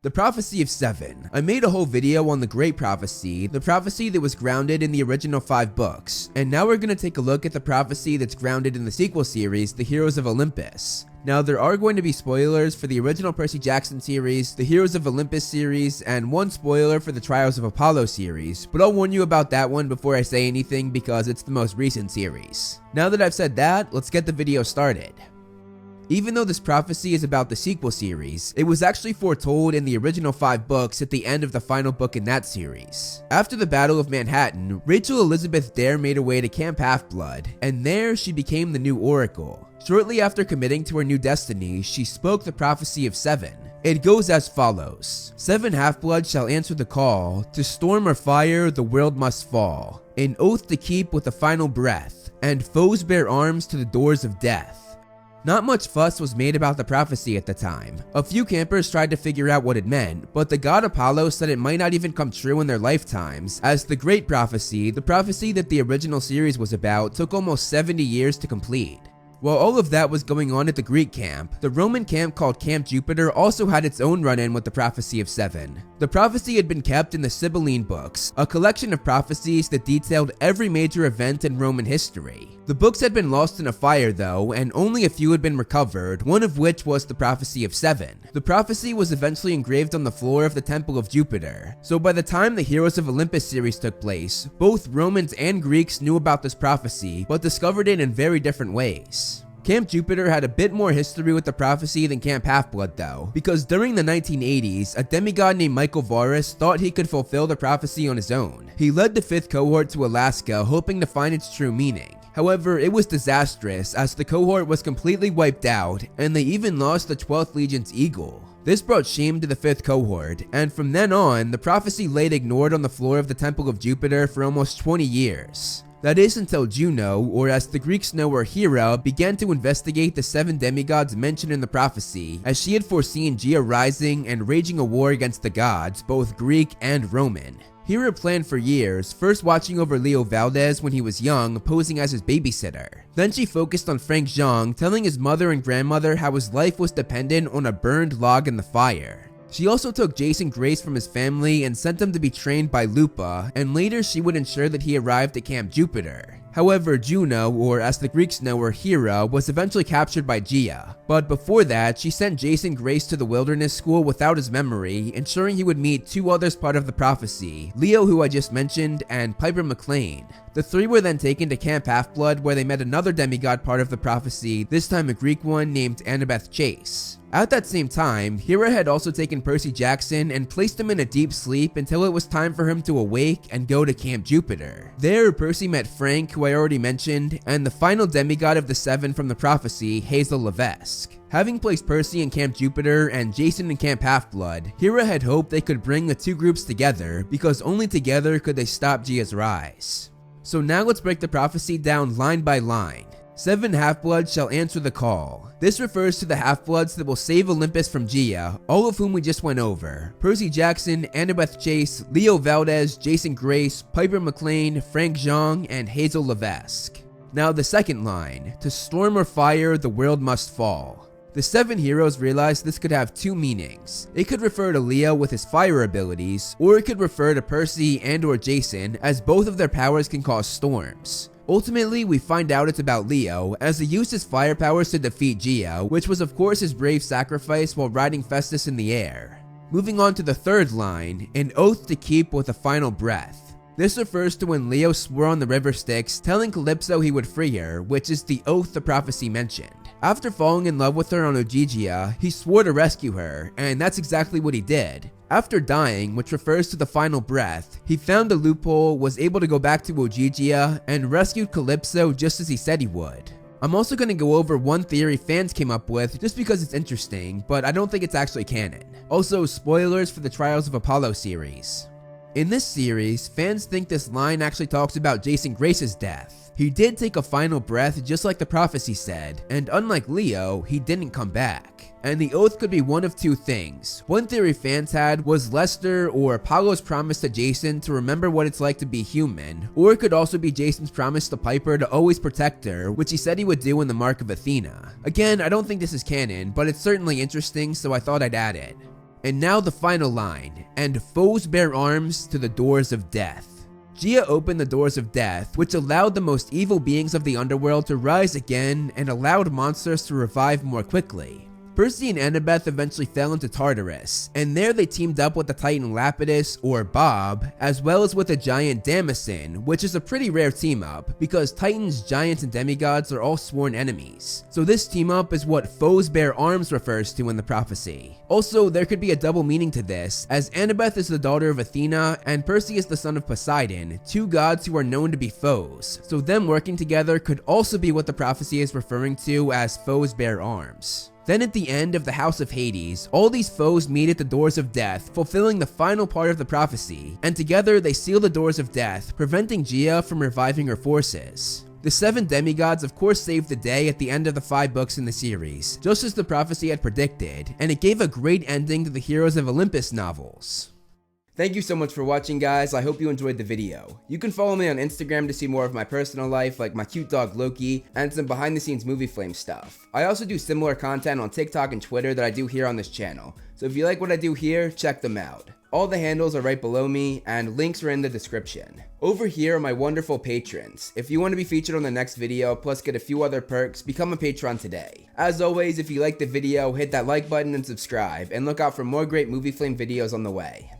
The Prophecy of Seven. I made a whole video on the Great Prophecy, the prophecy that was grounded in the original 5 books, and now we're going to take a look at the prophecy that's grounded in the sequel series, The Heroes of Olympus. Now, there are going to be spoilers for the original Percy Jackson series, the Heroes of Olympus series, and one spoiler for the Trials of Apollo series, but I'll warn you about that one before I say anything because it's the most recent series. Now that I've said that, let's get the video started. Even though this prophecy is about the sequel series, it was actually foretold in the original 5 books at the end of the final book in that series. After the Battle of Manhattan, Rachel Elizabeth Dare made her way to Camp Half-Blood, and there she became the new Oracle. Shortly after committing to her new destiny, she spoke the Prophecy of Seven. It goes as follows: 7 Half-Bloods shall answer the call, to storm or fire the world must fall, an oath to keep with the final breath, and foes bear arms to the doors of death. Not much fuss was made about the prophecy at the time. A few campers tried to figure out what it meant, but the god Apollo said it might not even come true in their lifetimes, as the Great Prophecy, the prophecy that the original series was about, took almost 70 years to complete. While all of that was going on at the Greek camp, the Roman camp called Camp Jupiter also had its own run-in with the Prophecy of Seven. The prophecy had been kept in the Sibylline books, a collection of prophecies that detailed every major event in Roman history. The books had been lost in a fire though, and only a few had been recovered, one of which was the Prophecy of Seven. The prophecy was eventually engraved on the floor of the Temple of Jupiter, so by the time the Heroes of Olympus series took place, both Romans and Greeks knew about this prophecy, but discovered it in very different ways. Camp Jupiter had a bit more history with the prophecy than Camp Half-Blood though, because during the 1980s, a demigod named Michael Varus thought he could fulfill the prophecy on his own. He led the 5th cohort to Alaska, hoping to find its true meaning. However, it was disastrous as the cohort was completely wiped out, and they even lost the 12th Legion's eagle. This brought shame to the 5th cohort, and from then on, the prophecy laid ignored on the floor of the Temple of Jupiter for almost 20 years. That is until Juno, or as the Greeks know her, Hera, began to investigate the 7 demigods mentioned in the prophecy, as she had foreseen Gaia rising and raging a war against the gods, both Greek and Roman. Hera planned for years, first watching over Leo Valdez when he was young, posing as his babysitter. Then she focused on Frank Zhang, telling his mother and grandmother how his life was dependent on a burned log in the fire. She also took Jason Grace from his family and sent him to be trained by Lupa, and later she would ensure that he arrived at Camp Jupiter. However, Juno, or as the Greeks know her, Hera, was eventually captured by Gaia. But before that, she sent Jason Grace to the wilderness school without his memory, ensuring he would meet 2 others part of the prophecy, Leo, who I just mentioned, and Piper McLean. The 3 were then taken to Camp Half-Blood, where they met another demigod part of the prophecy, this time a Greek one named Annabeth Chase. At that same time, Hera had also taken Percy Jackson and placed him in a deep sleep until it was time for him to awake and go to Camp Jupiter. There, Percy met Frank, who I already mentioned, and the final demigod of the 7 from the prophecy, Hazel Levesque. Having placed Percy in Camp Jupiter and Jason in Camp Half-Blood, Hera had hoped they could bring the 2 groups together, because only together could they stop Gaia's rise. So now let's break the prophecy down line by line. 7 Half-Bloods shall answer the call. This refers to the Half-Bloods that will save Olympus from Gaia, all of whom we just went over: Percy Jackson, Annabeth Chase, Leo Valdez, Jason Grace, Piper McLean, Frank Zhang, and Hazel Levesque. Now the second line: to storm or fire the world must fall. The 7 heroes realized this could have 2 meanings. It could refer to Leo with his fire abilities, or it could refer to Percy and or Jason, as both of their powers can cause storms. Ultimately, we find out it's about Leo, as he used his fire powers to defeat Gaia, which was of course his brave sacrifice while riding Festus in the air. Moving on to the third line: an oath to keep with a final breath. This refers to when Leo swore on the river Styx, telling Calypso he would free her, which is the oath the prophecy mentioned. After falling in love with her on Ogygia, he swore to rescue her, and that's exactly what he did. After dying, which refers to the final breath, he found a loophole, was able to go back to Ogygia, and rescued Calypso just as he said he would. I'm also going to go over one theory fans came up with just because it's interesting, but I don't think it's actually canon. Also, spoilers for the Trials of Apollo series. In this series, fans think this line actually talks about Jason Grace's death. He did take a final breath just like the prophecy said, and unlike Leo, he didn't come back. And the oath could be one of 2 things. One theory fans had was Lester or Apollo's promise to Jason to remember what it's like to be human, or it could also be Jason's promise to Piper to always protect her, which he said he would do in the Mark of Athena. Again, I don't think this is canon, but it's certainly interesting, so I thought I'd add it. And now the final line, and foes bear arms to the doors of death. Gia opened the doors of death, which allowed the most evil beings of the underworld to rise again and allowed monsters to revive more quickly. Percy and Annabeth eventually fell into Tartarus, and there they teamed up with the Titan Lapidus, or Bob, as well as with the giant Damocin, which is a pretty rare team up, because Titans, giants, and demigods are all sworn enemies. So this team up is what foes bear arms refers to in the prophecy. Also, there could be a double meaning to this, as Annabeth is the daughter of Athena, and Percy is the son of Poseidon, two gods who are known to be foes, so them working together could also be what the prophecy is referring to as foes bear arms. Then at the end of the House of Hades, all these foes meet at the doors of death, fulfilling the final part of the prophecy, and together they seal the doors of death, preventing Gia from reviving her forces. The 7 demigods of course saved the day at the end of the 5 books in the series, just as the prophecy had predicted, and it gave a great ending to the Heroes of Olympus novels. Thank you so much for watching, guys. I hope you enjoyed the video. You can follow me on Instagram to see more of my personal life, like my cute dog Loki, and some behind the scenes movie flame stuff. I also do similar content on TikTok and Twitter that I do here on this channel, so if you like what I do here, check them out. All the handles are right below me, and links are in the description. Over here are my wonderful patrons. If you want to be featured on the next video, plus get a few other perks, become a patron today. As always, if you liked the video, hit that like button and subscribe, and look out for more great movie flame videos on the way.